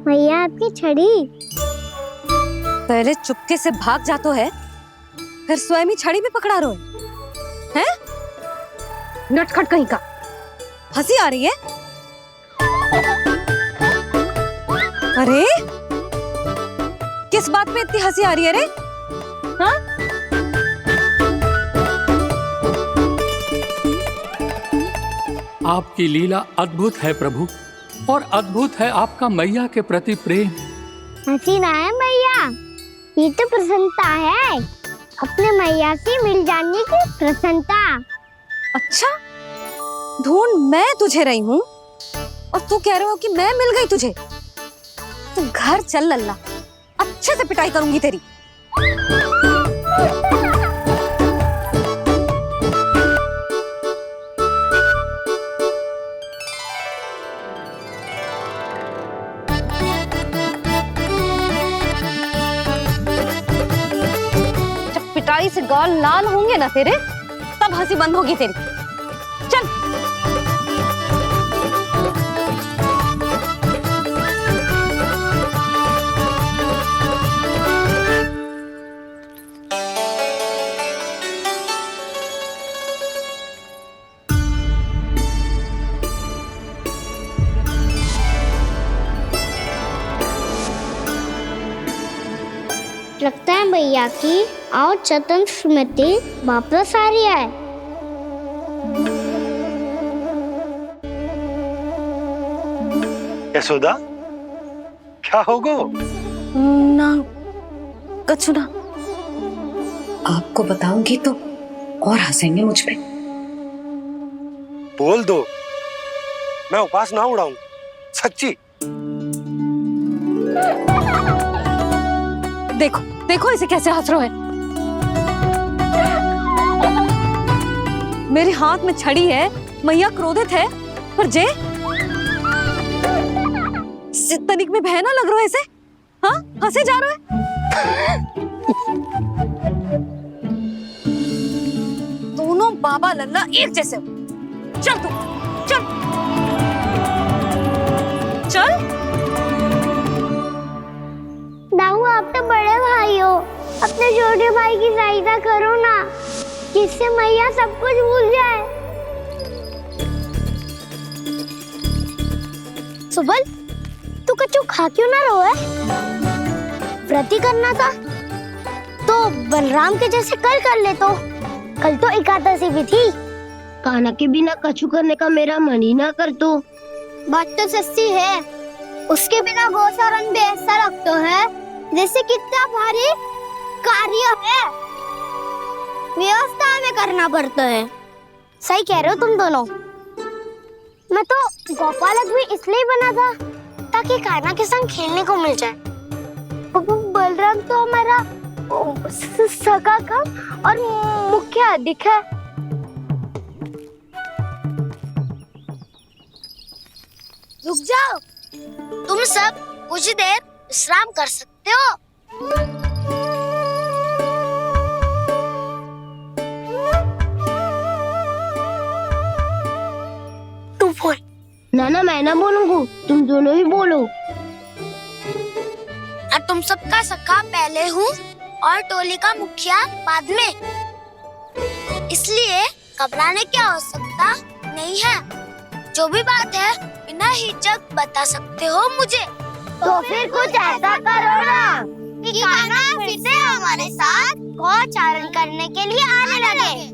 S5: मैया आपकी छड़ी।
S4: पहले चुपके से भाग जातो है, फिर स्वयं ही छड़ी भी पकड़ा रो है? नटखट कहीं का। हंसी आ रही है? अरे किस बात पे इतनी हंसी आ रही है रे? हाँ?
S3: आपकी लीला अद्भुत है प्रभु, और अद्भुत है आपका मैया के प्रति प्रेम।
S5: हंसी ना है मैया, ये तो प्रसन्नता है, अपने मैया से मिल जाने की प्रसन्नता।
S4: अच्छा, ढूंढ मैं तुझे रही हूँ और तू कह रहे हो कि मैं मिल गई तुझे। तू घर चल लल्ला, अच्छे से पिटाई करूंगी तेरी। पिटाई से गाल लाल होंगे ना तेरे, तब हंसी बंद होगी तेरी। चल।
S5: लगता है भैया की और चतन स्मृति वापस आ रही है।
S14: यशोदा, क्या होगो?
S4: ना कछु ना।
S16: आपको बताऊंगी तो और हंसेंगे मुझ पे।
S14: बोल दो, मैं उपवास ना उड़ाऊं, सच्ची।
S4: देखो देखो इसे कैसे हंस रहा है। मेरे हाथ में छड़ी है, मैया क्रोधित है, पर जे तनिक में भय ना लग रहा है इसे। हाँ, हंसे जा रहा है। दोनों बाबा लल्ला एक जैसे हो। चल तू, चल चल।
S5: दाऊ, आप तो बड़े भाई हो, अपने छोटे भाई की सहायता करो ना, जिससे मैया सब कुछ भूल जाए। सुबल, तू कच्चू खा क्यों ना रो है? व्रत ही करना था तो बलराम के जैसे कल कर ले। तो कल तो एकादशी भी थी।
S15: कान्हा के बिना कछु करने का मेरा मन ही ना कर। तो
S5: बात तो सच्ची है, उसके बिना गोचारण भी ऐसा लगता है जैसे कितना भारी कार्य है, व्यवस्था में करना पड़ता है। सही कह रहे हो तुम दोनों। मैं तो गोपालक भी इसलिए बना था ताकि कान्हा के संग खेलने को मिल जाए। बलराम तो हमारा सगा कम और मुख्य अधिक है। रुक जाओ, तुम सब कुछ देर विश्राम कर सकते हो। तू बोल। ना मैं ना बोलूंगा, तुम दोनों ही बोलो। और तुम सबका सखा पहले हूँ और टोली का मुखिया बाद में, इसलिए घबराने की आवश्यकता नहीं है। जो भी बात है बिना हिचक बता सकते हो मुझे। तो फिर कुछ ऐसा करो ना कि कान्हा फिर से हमारे साथ गोचारण करने के लिए आने लगे।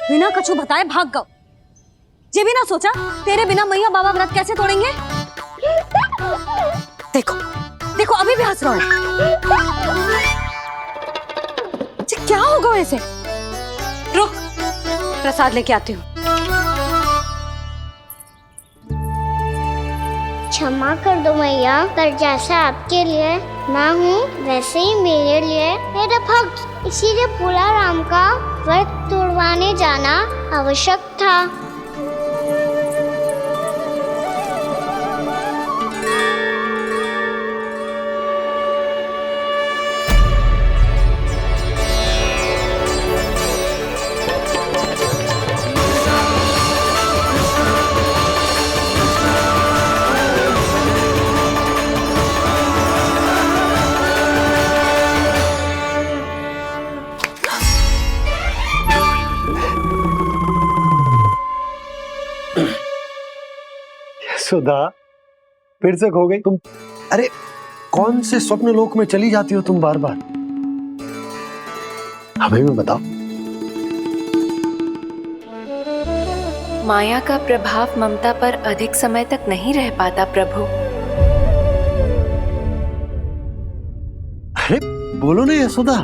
S4: बिना कछु बताए भाग गओ। ये भी ना सोचा तेरे बिना मैया बाबा व्रत कैसे तोड़ेंगे। देखो देखो अभी भी हंस रहा है। क्या होगा वैसे? रुक, प्रसाद लेके आती हूँ।
S5: क्षमा कर दो मैया, पर जैसा आपके लिए ना हूँ वैसे ही मेरे लिए मेरा भक्त, इसीलिए भोला राम का व्रत तोड़वाने जाना आवश्यक था।
S14: सुधा, फिर से खो गई तुम। अरे कौन से स्वप्न लोक में चली जाती हो तुम बार बार? हमें भी बताओ।
S2: माया का प्रभाव ममता पर अधिक समय तक नहीं रह पाता प्रभु।
S14: अरे बोलो ना यशोदा,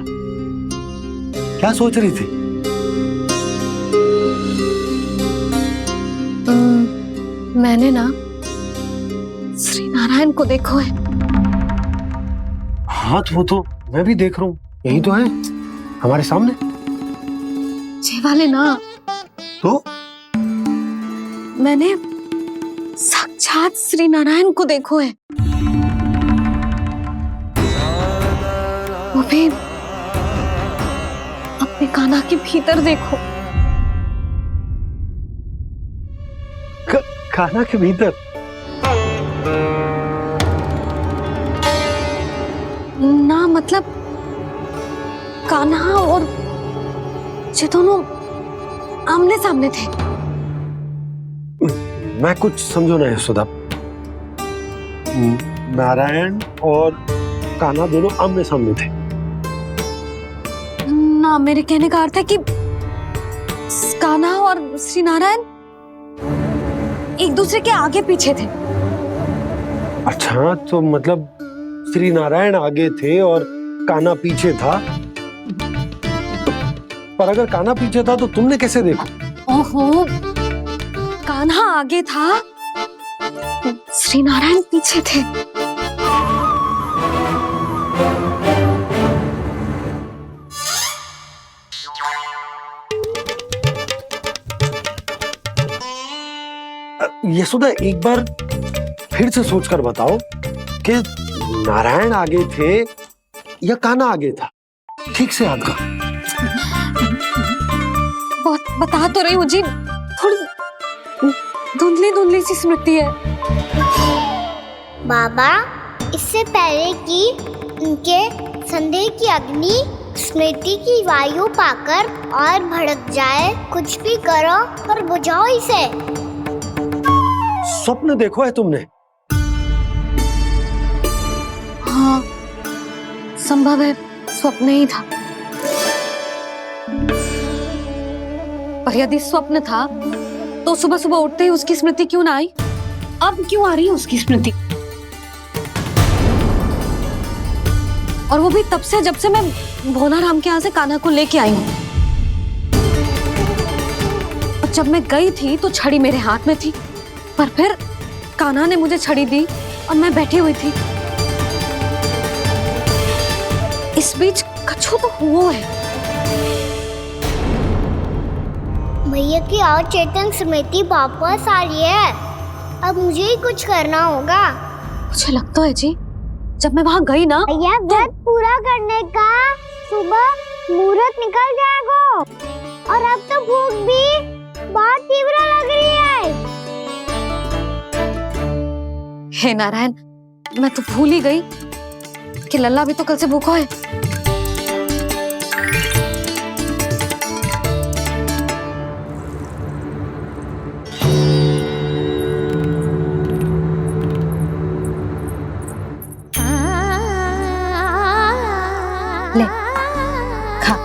S14: क्या सोच रही थी?
S4: मैंने ना श्री नारायण को देखो है।
S14: हाँ तो वो तो मैं भी देख रहा हूँ, यही तो है हमारे सामने।
S4: ये वाले ना
S14: तो
S4: मैंने साक्षात श्री नारायण को देखो है, वो भी अपने कान्हा के भीतर देखो।
S14: कान्हा के भीतर?
S4: ना मतलब कान्हा और ये दोनों आमने सामने थे।
S14: मैं कुछ समझो ना यशोदा। नारायण और कान्हा दोनों आमने सामने थे?
S4: ना, मेरे कहने का अर्थ है कि कान्हा और श्री नारायण एक दूसरे के आगे पीछे थे।
S14: अच्छा, तो मतलब श्री नारायण आगे थे और कान्हा पीछे था। पर अगर कान्हा पीछे था तो तुमने कैसे देखा?
S4: ओहो, कान्हा आगे था, श्री नारायण पीछे थे।
S14: यशोदा, एक बार फिर से सोचकर बताओ कि नारायण आगे थे या कान्हा आगे था? ठीक से याद करो।
S4: बहुत बता तो रही हूँ जी, थोड़ी धुंधली धुंधली सी स्मृति है।
S5: बाबा, इससे पहले कि उनके संदेह की अग्नि स्मृति की वायु पाकर और भड़क जाए, कुछ भी करो पर बुझाओ इसे।
S14: स्वप्न देखो है तुमने?
S4: हाँ, संभव है स्वप्न ही था। पर यदि स्वप्न था तो सुबह सुबह उठते ही उसकी स्मृति क्यों ना आई? अब क्यों आ रही है उसकी स्मृति? और वो भी तब से जब से मैं भोला राम के यहाँ से कान्हा को लेके आई हूँ। और जब मैं गई थी तो छड़ी मेरे हाथ में थी, पर फिर कान्हा ने मुझे छड़ी दी और मैं बैठी हुई थी। इस बीच कछु तो हुआ है।
S5: भैया की अचेतन स्मृति वापस आ रही है। अब मुझे ही कुछ करना होगा।
S4: मुझे लगता है जी, जब मैं वहाँ गई ना,
S5: भैया व्रत पूरा करने का सुबह मुहूर्त निकल जाएगा और अब तो भूख भी बहुत तीव्र लग रही है।
S4: हे नारायण, मैं तो भूल ही गई कि लल्ला भी तो कल से भूखा है। ले खा।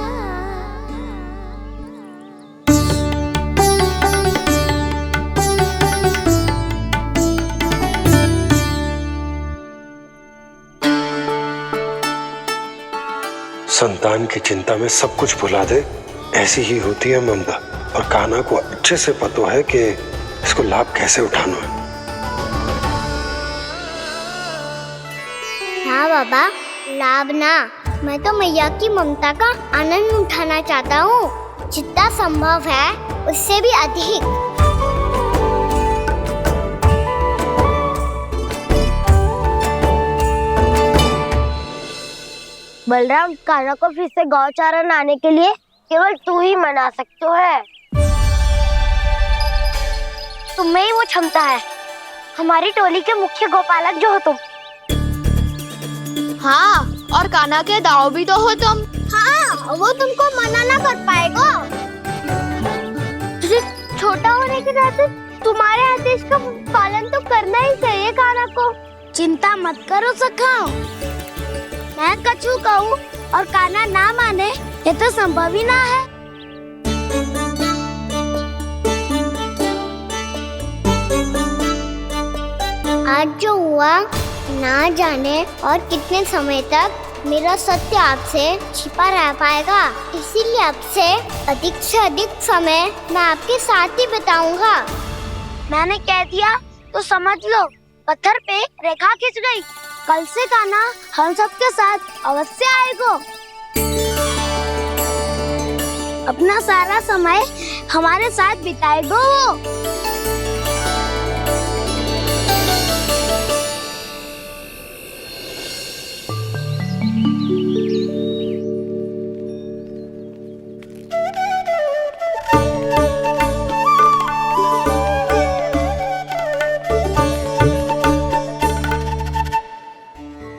S14: संतान की चिंता में सब कुछ भुला दे, ऐसी ही होती है ममता। और कान्हा को अच्छे से पता है कि इसको लाभ कैसे उठाना है।
S5: हाँ बाबा, लाभ ना, मैं तो मैया की ममता का आनंद उठाना चाहता हूँ, जितना संभव है उससे भी अधिक। बलराम, कान्हा को फिर से गौचारण आने के लिए केवल तू ही मना सकते है। तुम्हें ही वो क्षमता है, हमारी टोली के मुख्य गोपालक जो हो तुम। हाँ, और कान्हा के दाव भी तो हो तुम। हाँ, वो तुमको मना ना कर पाएगा। तुझे छोटा होने के नाते तुम्हारे आदेश का पालन तो करना ही चाहिए कान्हा को। चिंता मत करो सखा, मैं कछु कहूँ और कान्हा ना माने, ये तो संभव ही ना है। आज जो हुआ ना जाने और कितने समय तक मेरा सत्य आपसे छिपा रह पाएगा, इसीलिए आपसे अधिक से अधिक समय मैं आपके साथ ही बिताऊंगा। मैंने कह दिया तो समझ लो, पत्थर पे रेखा खिंच गई। कल से कान्हा हम सबके साथ अवश्य आएगा। अपना सारा समय हमारे साथ बिताएगा वो।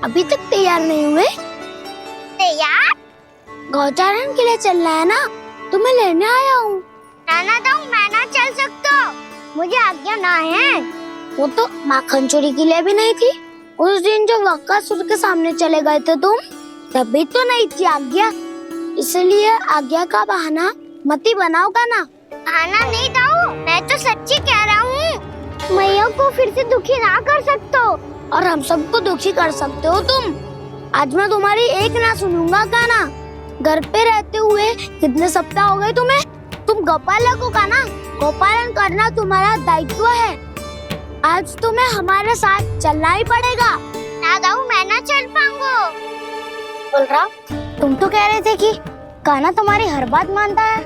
S5: अभी तक तैयार नहीं हुए? तैयार? गौचारण के लिए चलना है ना, तुम्हें लेने आया हूँ। नाना दाऊ, मैं ना चल सकता, मुझे आज्ञा ना है। वो तो माखन चोरी के लिए भी नहीं थी। उस दिन जो वक्कासुर के सामने चले गए थे तुम, तभी तो नहीं थी आज्ञा। इसलिए आज्ञा का बहाना मत ही बनाओगा ना। बहाना नहीं दाऊ, मैं तो सच्ची कह रहा हूँ। मैया को फिर से दुखी ना कर सकते हो और हम सबको दुखी कर सकते हो तुम। आज मैं तुम्हारी एक ना सुनूंगा कान्हा। घर पे रहते हुए कितने सप्ताह हो गए तुम्हें? तुम गोपालक हो कान्हा, गोपालन करना तुम्हारा दायित्व है। आज तुम्हें हमारे साथ चलना ही पड़ेगा। ना दाऊ, मैं ना चल पाऊंगा। बलराम, तुम तो कह रहे थे कि कान्हा तुम्हारी हर बात मानता है,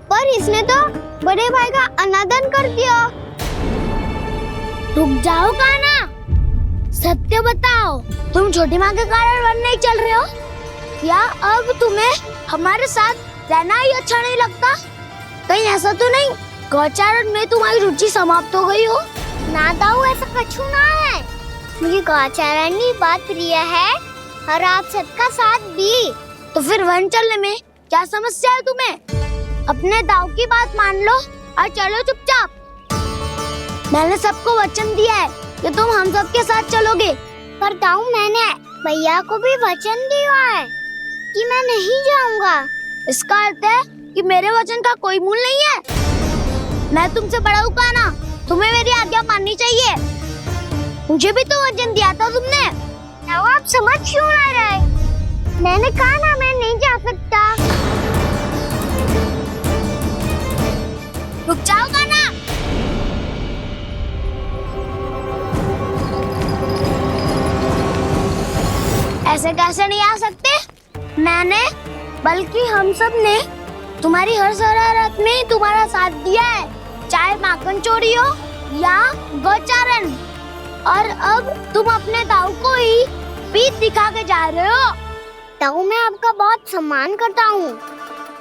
S5: पर इसने तो बड़े भाई का अनादर कर दिया। रुक जाओ कान्हा, सत्य बताओ, तुम छोटी माँ के कारण वन नहीं चल रहे हो या अब तुम्हें हमारे साथ रहना ही अच्छा नहीं लगता? कहीं ऐसा तो नहीं गौचारण में तुम्हारी रुचि समाप्त हो गई हो? ना दाऊ, ऐसा कछु ना है। मुझे गौचारण की बात प्रिय है और आप सबका साथ भी। तो फिर वन चलने में क्या समस्या है तुम्हें? अपने दाऊ की बात मान लो और चलो चुपचाप। मैंने सबको वचन दिया है कि तुम हम सबके साथ चलोगे। पर दाऊ, मैंने भैया को भी वचन दिया है कि मैं नहीं जाऊंगा। इसका अर्थ है कि मेरे वचन का कोई मूल नहीं है। मैं तुमसे बड़ा हूँ कान्हा, तुम्हें मेरी आज्ञा माननी चाहिए। मुझे भी तो वचन दिया था तुमने। अब आप समझ क्यों आ रहे? मैंने कहा ना मैं नहीं जा सकता। रुक जाओ कान्हा। ऐसे कैसे नहीं आ सकते? मैंने बल्कि हम सब ने तुम्हारी हर शरारत में तुम्हारा साथ दिया है, चाहे माखन चोरी हो या गोचारण। और अब तुम अपने दाऊ को ही पीठ दिखा के जा रहे हो। दाऊ मैं आपका बहुत सम्मान करता हूँ,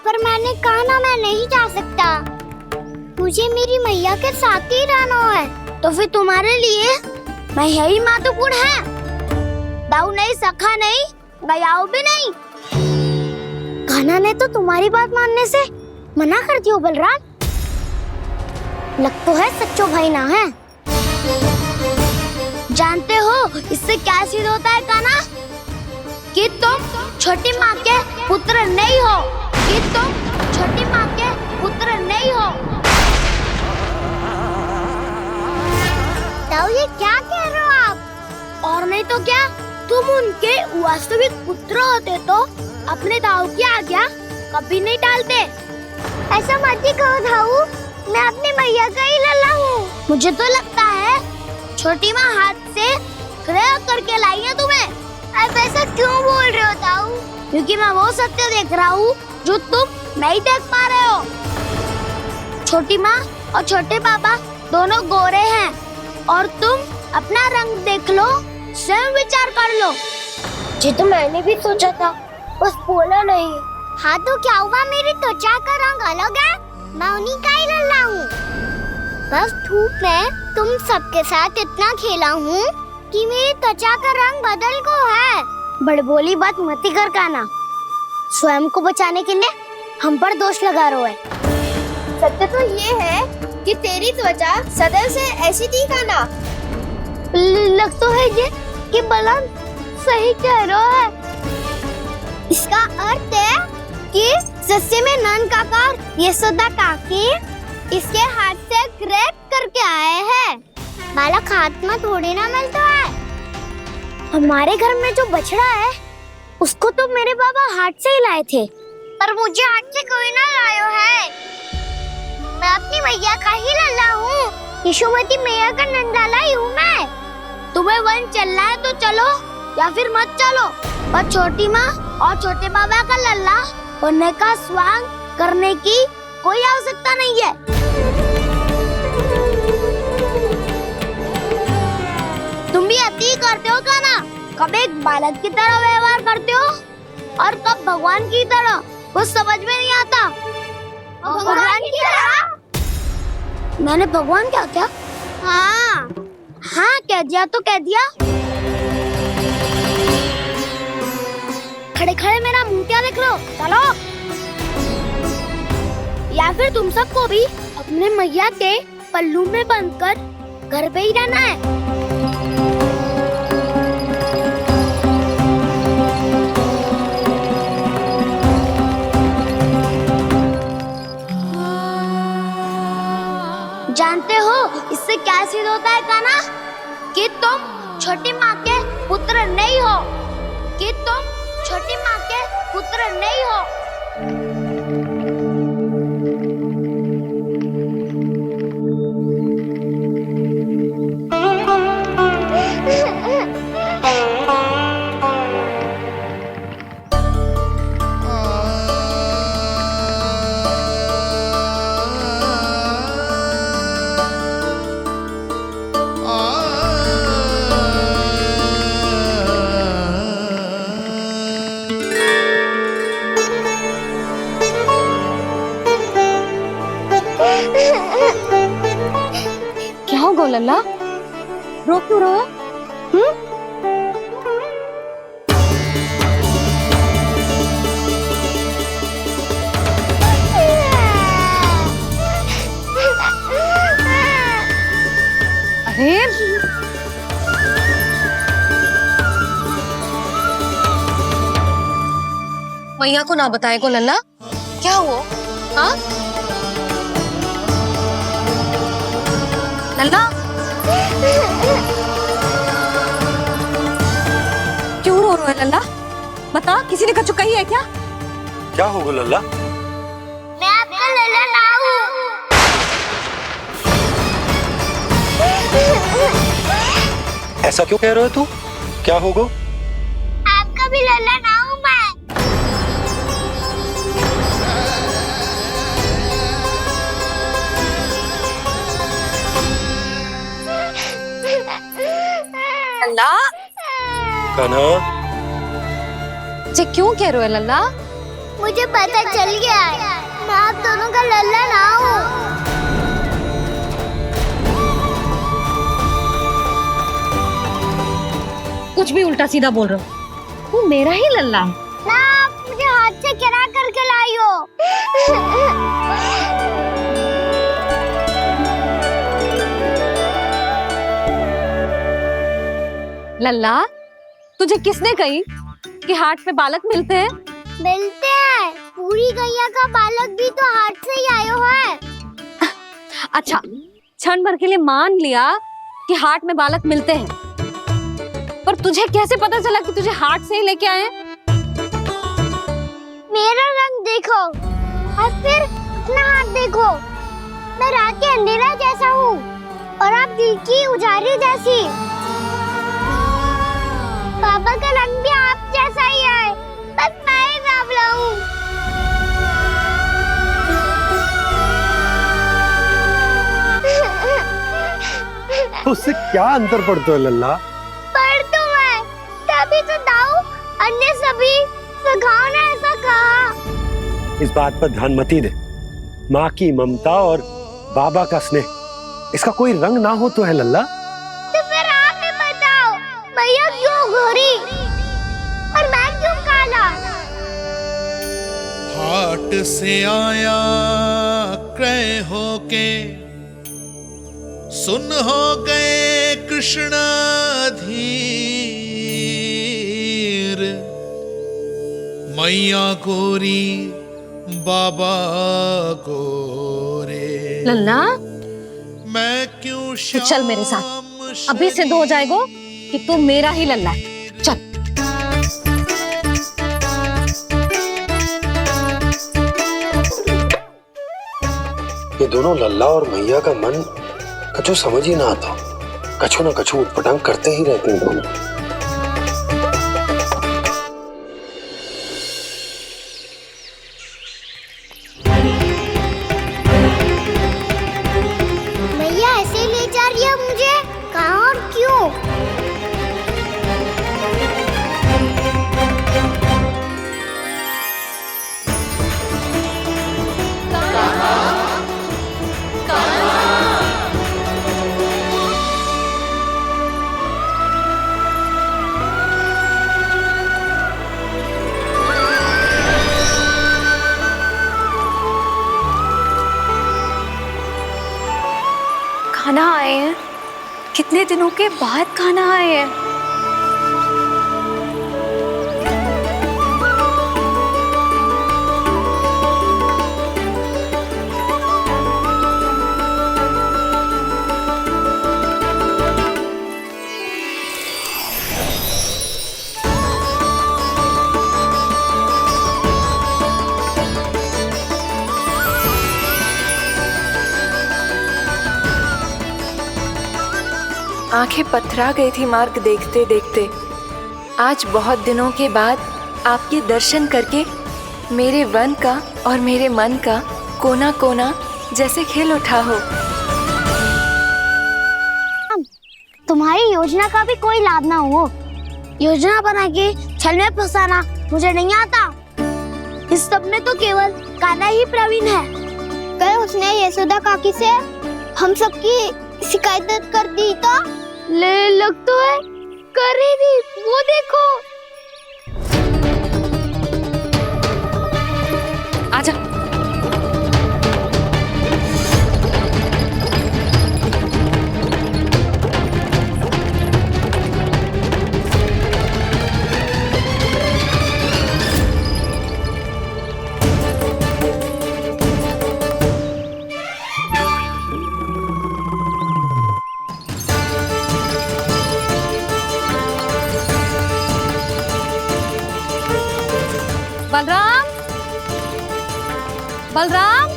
S5: पर मैंने कहा ना मैं नहीं जा सकता। मुझे मेरी मैया के साथ ही रहना है। तो फिर तुम्हारे लिए मैं यही महत्वपूर्ण है। दाऊ नहीं, सखा नहीं, गयाऊ भी नहीं। कान्हा ने तो तुम्हारी बात मानने से मना कर दियो बलराम। लग तो है सच्चो भाई ना है। जानते हो इससे क्या सिद्ध होता है कान्हा? कि तुम छोटी माँ के पुत्र नहीं हो, कि तुम छोटी माँ के पुत्र नहीं हो। दाऊ ये क्या कह रहे हो आप? और नहीं तो क्या, तुम उनके वास्तविक पुत्र होते तो अपने दाऊ की आज्ञा कभी नहीं टालते। ऐसा मत ही कहो दाऊ, मैं अपनी मैया का ही लल्ला हूँ। मुझे तो लगता है छोटी माँ हाथ से ग्रह करके लाई है तुम्हें। अब ऐसा क्यों बोल रहे हो दाऊ? क्योंकि मैं वो सत्य देख रहा हूँ जो तुम नहीं देख पा रहे हो। छोटी माँ और छोटे पापा दोनों गोरे हैं और तुम अपना रंग देख लो, स्वयं विचार कर लो। जी तो मैंने भी सोचा था, बस बोला नहीं। हाँ तो क्या हुआ, मेरी त्वचा का रंग अलग है, मैं उन्हीं का ही लल्ला हूँ। बस धूप में तुम सबके साथ इतना खेला हूँ कि मेरी त्वचा का रंग बदल को है। बड़बोली बात मत ही कर कान्हा। स्वयं को बचाने के लिए हम पर दोष लगा रहे हो।
S7: सत्य तो ये है कि तेरी त्वचा सदैव से ऐसी थी कान्हा।
S5: लग तो है ये कि बलराम सही कह रहा है। इसका अर्थ है कि सस्य में नन काका यशोदा काकी इसके हाथ से ग्रेप करके आए हैं। बालक हाथ में थोड़ी ना मिलता है। हमारे घर में जो बछड़ा है उसको तो मेरे बाबा हाथ से ही लाए थे, पर मुझे हाथ से कोई ना लायो है। मैं अपनी मैया का ही लल्ला हूँ, यशोमती मैया का नंदलाला ही हूँ मैं। तुम्हें वन चलना है तो चलो या फिर मत चलो, पर छोटी माँ और छोटे बाबा का लल्ला होने का स्वांग करने की कोई आवश्यकता नहीं है। तुम भी अति करते हो कान्हा, कब एक बालक की तरह व्यवहार करते हो और कब भगवान की तरह, कुछ समझ में नहीं आता। भगवान की तरह? मैंने भगवान क्या क्या? हाँ हाँ कह दिया तो कह दिया। खड़े खड़े मेरा मुंह क्या देख रहे हो? चलो। या फिर तुम सबको भी अपने मैया के पल्लू में बंधकर घर पे ही रहना है। जानते हो इससे क्या सिद्ध होता है कान्हा? कि तुम छोटी माँ के पुत्र नहीं हो, कि तुम छोटी माँ के पुत्र नहीं हो।
S4: क्या हो गो लल्ला, रो क्यों रहा है? अरे
S15: मैया को ना बताए को लल्ला, क्या हुआ? हाँ लल्ला, क्यों रो रहा है लल्ला? बता, किसी ने कछु कही है क्या?
S14: क्या होगा लल्ला?
S5: मैं आपका लल्ला ना हूँ।
S14: ऐसा क्यों कह रहे हो तू? क्या होगा?
S5: आपका भी लल्ला ना हूँ मैं।
S15: लल्ला,
S14: कान्हा,
S15: ये क्यों कह रहे हो लल्ला?
S5: मुझे पता चल गया है, मैं आप दोनों का लल्ला ना हूँ।
S4: कुछ भी उल्टा सीधा बोल रहे हो, वो मेरा ही लल्ला है।
S5: ना, आप मुझे हाथ से गिरा करके लाई हो।
S4: लल्ला, तुझे किसने कही कि हाट में बालक मिलते हैं?
S5: मिलते हैं, पूरी गैया का बालक भी तो हाट से ही आयो है।
S4: अच्छा, क्षण भर के लिए मान लिया कि हाट में बालक मिलते हैं, पर तुझे कैसे पता चला कि तुझे हाट से ही लेके आए हैं?
S5: मेरा रंग देखो और फिर अपना हाथ देखो। मैं रात के अंधेरा जैसा हूँ और आप दिल की उजारी जैसी। पापा का रंग भी आप जैसा ही है, बस मैं ही बावला हूँ।
S14: उससे क्या अंतर पड़ता है लल्ला?
S5: पर तो मैं तभी तो दाऊ अन्य सभी सखाओ ने ऐसा कहा।
S14: इस बात पर ध्यान मत ही दे। माँ की ममता और बाबा का स्नेह, इसका कोई रंग ना हो तो है लल्ला?
S5: तो फिर आप ही बताओ, मैया क्यों गोरी और मैं क्यों काला?
S17: हाट से आया क्रय होके, सुन हो गए कृष्ण धीर। मैया गोरी बाबा गोरे,
S4: लल्ला,
S17: मैं क्यों
S4: तो चल मेरे साथ, अभी सिद्ध हो जाएगा कि तू मेरा ही लल्ला है। चल।
S14: ये दोनों लल्ला और मैया का मन कछु समझ ही ना आता, कछु ना कछु उटपटांग करते ही रहते हैं दोनों।
S5: मैया ऐसे ले जा रही है मुझे, कहाँ और क्यों?
S2: खाना आए हैं, कितने दिनों के बाद खाना आए हैं। आंखें पथरा गई थी मार्ग देखते देखते। आज बहुत दिनों के बाद आपके दर्शन करके मेरे वन का और मेरे मन का कोना कोना जैसे खिल उठा हो।
S5: तुम्हारी योजना का भी कोई लाभ ना हो। योजना बना के छल में फंसाना मुझे नहीं आता। इस सब में तो केवल कान्हा ही प्रवीण है। कल उसने यशोदा काकी से हम सबकी शिकायत कर दी तो ले लग तो है कर रही थी, वो देखो।
S4: आजा।
S15: बलराम, बलराम,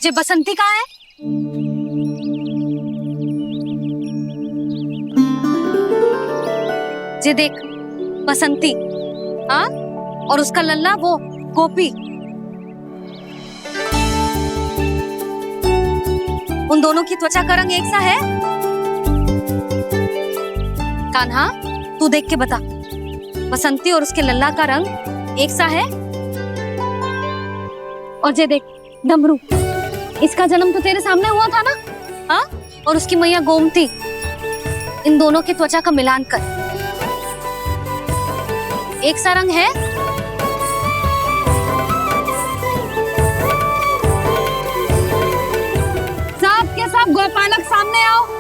S15: ये बसंती कहाँ है? ये देख, बसंती, हाँ, और उसका लल्ला वो गोपी। उन दोनों की त्वचा का रंग एक सा है? कान्हा, तू देख के बता, बसंती और उसके लल्ला का रंग एक सा है?
S4: और ये देख डमरू, इसका जन्म तो तेरे सामने हुआ था ना?
S15: हाँ, और उसकी मैया गोमती। इन दोनों की त्वचा का मिलान कर, एक सा रंग है?
S4: सब के सब गोपालक सामने आओ।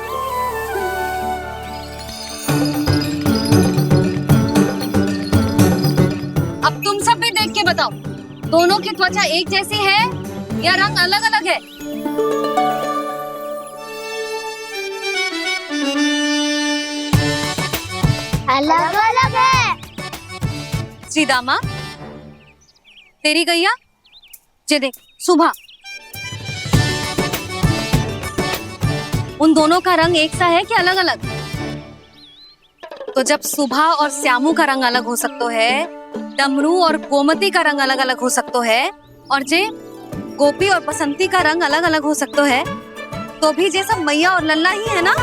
S15: अब तुम सब भी देख के बताओ, दोनों की त्वचा एक जैसी है या रंग अलग अलग है?
S5: अलग अलग है।
S15: श्रीदामा, तेरी गैया, ये देख सुभा, उन दोनों का रंग एक सा है कि अलग अलग? तो जब सुभा और श्यामू का रंग अलग हो सकता है, डमरू और गोमती का रंग अलग अलग हो सकता है, और जे गोपी और बसंती का रंग अलग अलग हो सकता है, तो भी जे सब मैया और लल्ला ही है ना?